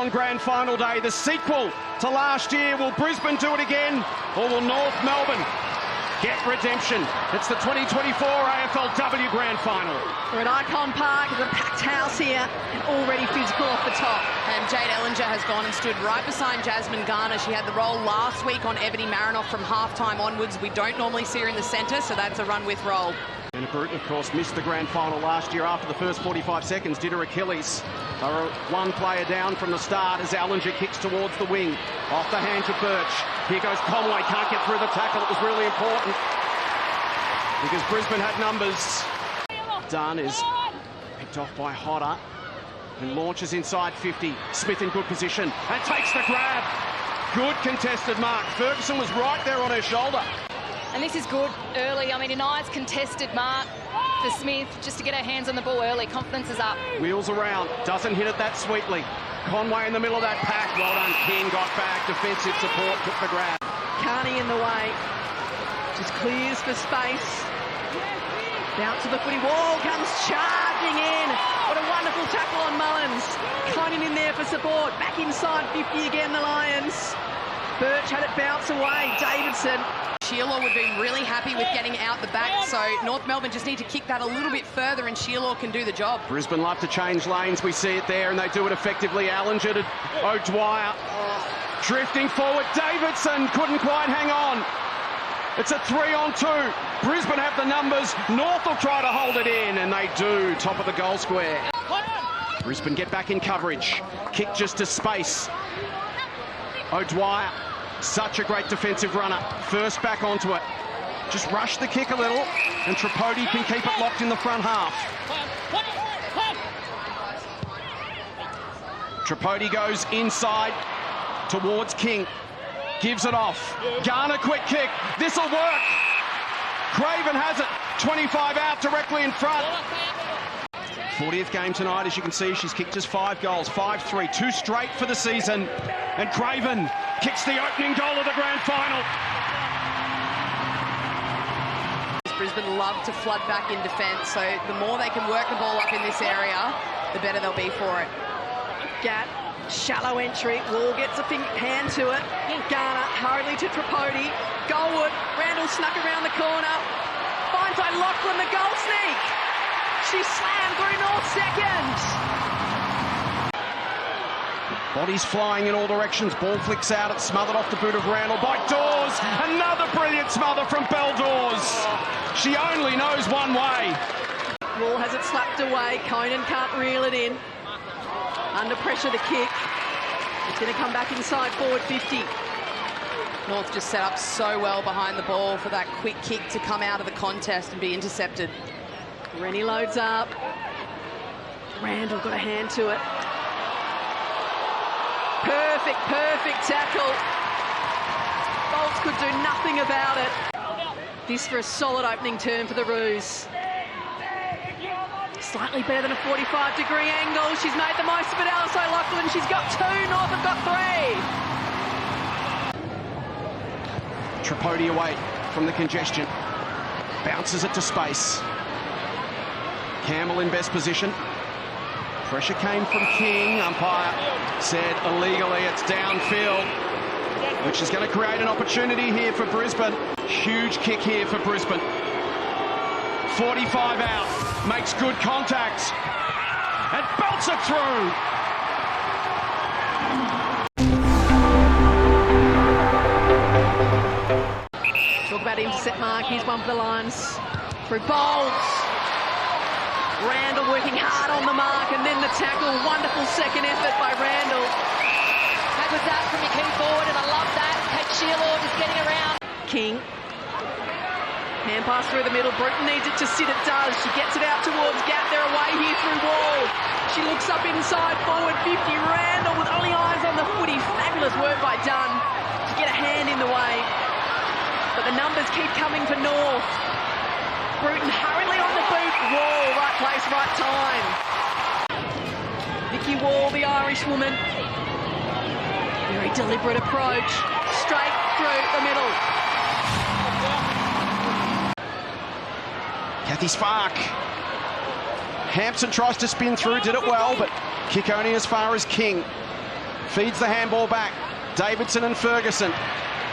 on grand final day, the sequel to last year. Will Brisbane do it again, or will North Melbourne get redemption? It's the 2024 AFLW Grand Final. We're at Icon Park, there's a packed house here, and already physical off the top. And Jade Ellinger has gone and stood right beside Jasmine Garner. She had the role last week on Ebony Marinoff from halftime onwards. We don't normally see her in the centre, so that's a run with role. And Bruton, of course, missed the grand final last year after the first 45 seconds, did her Achilles. They were one player down from the start as Ellinger kicks towards the wing. Off the hands of Birch. Here goes Conway, can't get through the tackle. It was really important because Brisbane had numbers. Dunn is picked off by Hodder and launches inside 50. Smith in good position and takes the grab. Good contested mark. Ferguson was right there on her shoulder. And this is good early. I mean, a nice contested mark for Smith just to get her hands on the ball early. Confidence is up. Wheels around, doesn't hit it that sweetly. Conway in the middle of that pack. Well done, King got back. Defensive support, took the grab. Carney in the way. Just clears for space. Bounce to the footy wall, comes charging in. What a wonderful tackle on Mullins. Conan in there for support. Back inside 50 again, the Lions. Birch had it bounce away. Davidson. Shearlaw would be really happy with getting out the back, so North Melbourne just need to kick that a little bit further and Shearlaw can do the job. Brisbane love to change lanes. We see it there and they do it effectively. Ellinger to O'Dwyer. Drifting forward. Davidson couldn't quite hang on. It's a 3-on-2. Brisbane have the numbers. North will try to hold it in, and they do. Top of the goal square. Brisbane get back in coverage. Kick just to space. O'Dwyer. Such a great defensive runner. First back onto it. Just rush the kick a little, and Tripodi can keep it locked in the front half. Tripodi goes inside towards King. Gives it off. Garner, quick kick. This'll work. Craven has it. 25 out directly in front. 40th game tonight, as you can see, she's kicked just 5 goals. 5-3, 2 straight for the season. And Craven kicks the opening goal of the grand final. Brisbane love to flood back in defence, so the more they can work the ball up in this area, the better they'll be for it. Gat, shallow entry. Wall gets a hand to it. Garner hurriedly to Tripodi. Goalwood. Randall snuck around the corner. Finds Lachlan the goal sneak. She slammed through North second. Bodies flying in all directions. Ball flicks out. It's smothered off the boot of Randall by Dawes. Another brilliant smother from Belle Dawes. She only knows one way. Wall has it slapped away. Conan can't reel it in. Under pressure, the kick. It's going to come back inside forward 50. North just set up so well behind the ball for that quick kick to come out of the contest and be intercepted. Rennie loads up. Randall got a hand to it. Perfect tackle. Bolts could do nothing about it. This for a solid opening turn for the Roos. Slightly better than a 45-degree angle. She's made the most of it, Alice O'Loughlin. She's got 2, North have got 3. Tripodi away from the congestion. Bounces it to space. Campbell in best position. Pressure came from King. Umpire said illegally it's downfield, which is going to create an opportunity here for Brisbane. Huge kick here for Brisbane. 45 out, makes good contact, and belts it through. Talk about intercept mark, here's one for the Lions. Through Bolts. Randall working hard on the mark, and then the tackle. Wonderful second effort by Randall. That was that from your key forward, and I love that. Kate Shearlaw just getting around. King. Hand pass through the middle. Bruton needs it to sit. It does. She gets it out towards Gap. They're away here through Wall. She looks up inside forward 50. Randall with only eyes on the footy. Fabulous work by Dunn to get a hand in the way. But the numbers keep coming for North. Bruton hurriedly on the boot. Wall, right place, right time. Vicky Wall, the Irish woman. Very deliberate approach. Straight through the middle. Kathy Spark. Hampson tries to spin through, did it well, but kick only as far as King. Feeds the handball back. Davidson and Ferguson.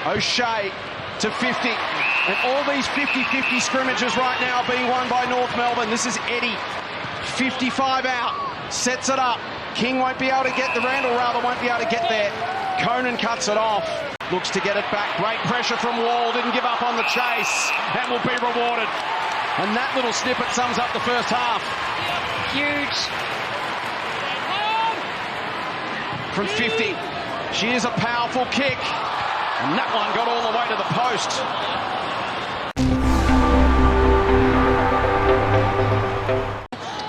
O'Shea to 50. And all these 50-50 scrimmages right now are being won by North Melbourne. This is Eddie. 55 out. Sets it up. King won't be able to get the Randall, rather won't be able to get there. Conan cuts it off. Looks to get it back. Great pressure from Wall. Didn't give up on the chase. And will be rewarded. And that little snippet sums up the first half. Huge. From 50. She is a powerful kick. And that one got all the way to the post.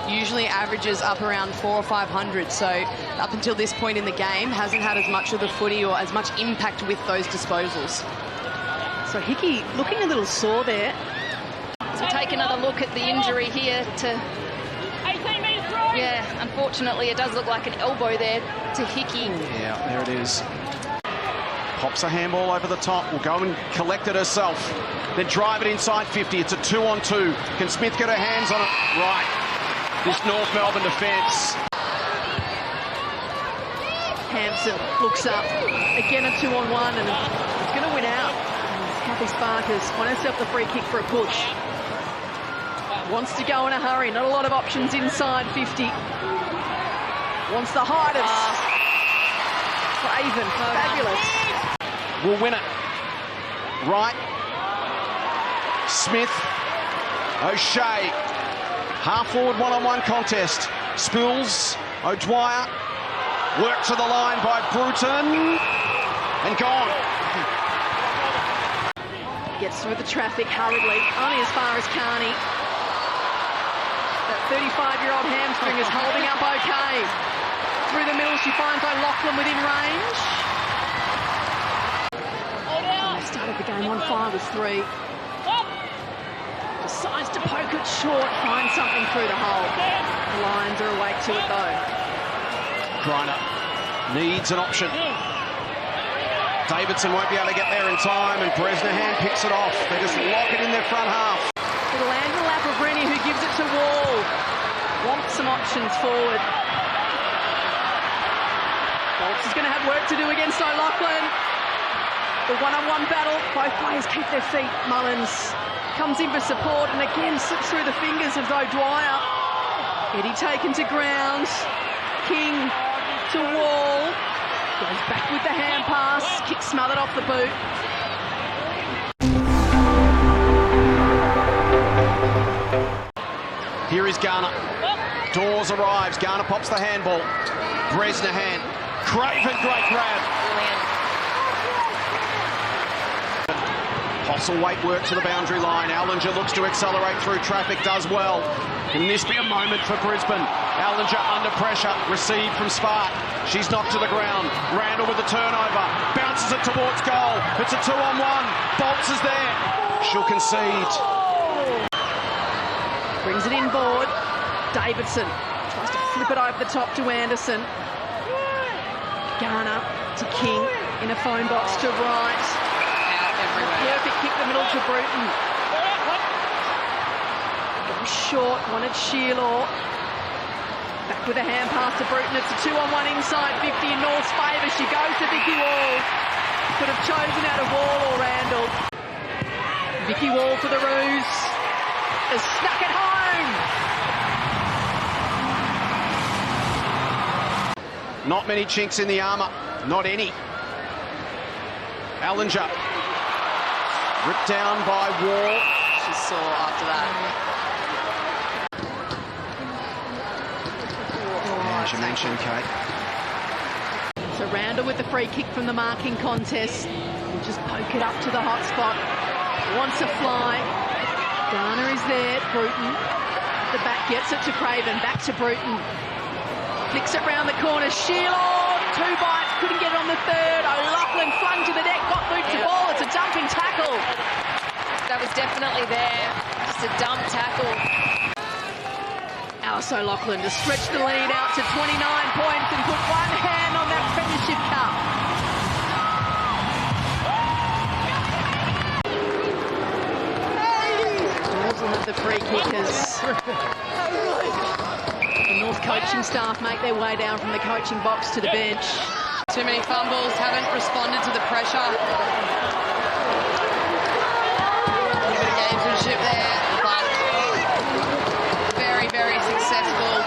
Usually averages up around 400 or 500, so up until this point in the game hasn't had as much of the footy or as much impact with those disposals. So Hickey looking a little sore there. So take another look at the injury here to... Yeah, unfortunately it does look like an elbow there to Hickey. Yeah, there it is. Pops a handball over the top. Will go and collect it herself. Then drive it inside 50. It's a 2-on-2. Can Smith get her hands on it? Right. This North Melbourne defence. Hampson looks up. Again a 2-on-1 and it's going to win out. Kathy Sparkers won herself the free kick for a push. Wants to go in a hurry. Not a lot of options inside 50. Wants the hardest. Craven, fabulous. Will win it. Right. Smith. O'Shea. Half-forward one-on-one contest. Spills. O'Dwyer. Worked to the line by Bruton. And gone. Gets through the traffic hurriedly. Only as far as Carney. That 35-year-old hamstring is holding up okay. Through the middle, she finds O'Loughlin within range. They started the game on fire with 3. Decides to poke it short, find something through the hole. The Lions are awake to it though. Griner needs an option. Davidson won't be able to get there in time, and Bresnahan picks it off. They just lock it in their front half. It'll land the lap of Rennie, who gives it to Wall. Wants some options forward. Bolts is going to have work to do against O'Loughlin. The one-on-one battle, both players keep their feet. Mullins comes in for support and again slips through the fingers of O'Dwyer. Eddie taken to ground. King to Wall. Goes back with the hand pass. Kick smothered off the boot. Here is Garner. Dawes arrives. Garner pops the handball. Bresnahan. Craven, great grab. Postlethwaite works to the boundary line. Allinger looks to accelerate through traffic, does well. Can this be a moment for Brisbane? Allinger under pressure, received from Spark. She's knocked to the ground. Randall with the turnover, bounces it towards goal. It's a 2-on-1. Bolts is there. She'll concede. Brings it inboard. Davidson tries to flip it over the top to Anderson. Garner to King in a phone box to right. Perfect kick the middle to Bruton. Short, wanted Shearlaw. Back with a hand pass to Bruton. It's a 2-on-1 inside 50 in North's favour. She goes to Vicky Wall. Could have chosen out of Wall or Randall. Vicky Wall for the Roos. Has snuck it home. Not many chinks in the armour. Not any. Allinger. Ripped down by Wall. She's sore after that. As you mentioned, Kate. So Randall with the free kick from the marking contest. Will just poke it up to the hot spot. Wants a fly. Garner is there. Bruton. The back gets it to Craven. Back to Bruton. Flicks it round the corner. Shearlaw. 2 bites. Couldn't get it on the third. O'Loughlin flung to the deck. Got boot to ball. It's a dumping tackle. That was definitely there. Just a dump tackle. Alice O'Loughlin to stretch the lead out to 29 points and put one hand on that Premiership Cup. Dawes will have the free kick as the North coaching staff make their way down from the coaching box to the bench. Too many fumbles, haven't responded to the pressure. A bit of gamesmanship there, but very, very successful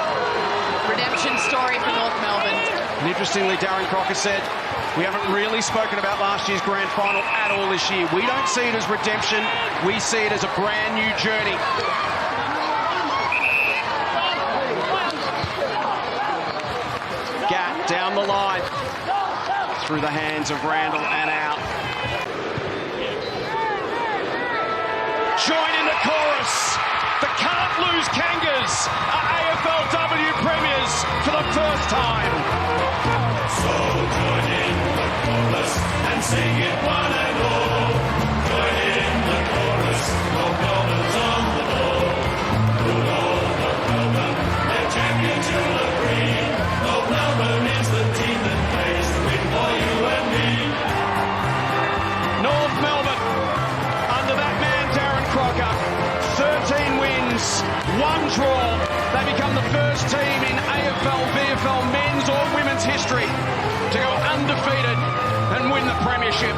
redemption story for North Melbourne. And interestingly, Darren Crocker said, we haven't really spoken about last year's grand final at all this year. We don't see it as redemption. We see it as a brand new journey. Gatt down the line. Through the hands of Randall and out. Join in the chorus. The Can't Lose Kangas are AFLW premiers for the first time. So join in the chorus and sing it one and all. Join in the chorus, North Melbourne's on the ball. Good old North Melbourne, they're champions, you'll agree. North Melbourne is the team that plays to win for you and me. North Melbourne, under that man Darren Crocker, 13 wins, 1 draw. They become the first team in AFL, VFL men's or women's history to go undefeated and win the premiership.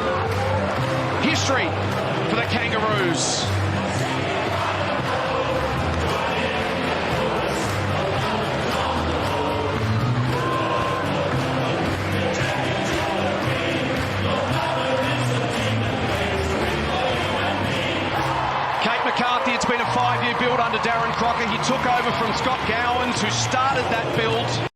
History for the Kangaroos. McCarthy, it's been a 5-year build under Darren Crocker. He took over from Scott Gowans, who started that build.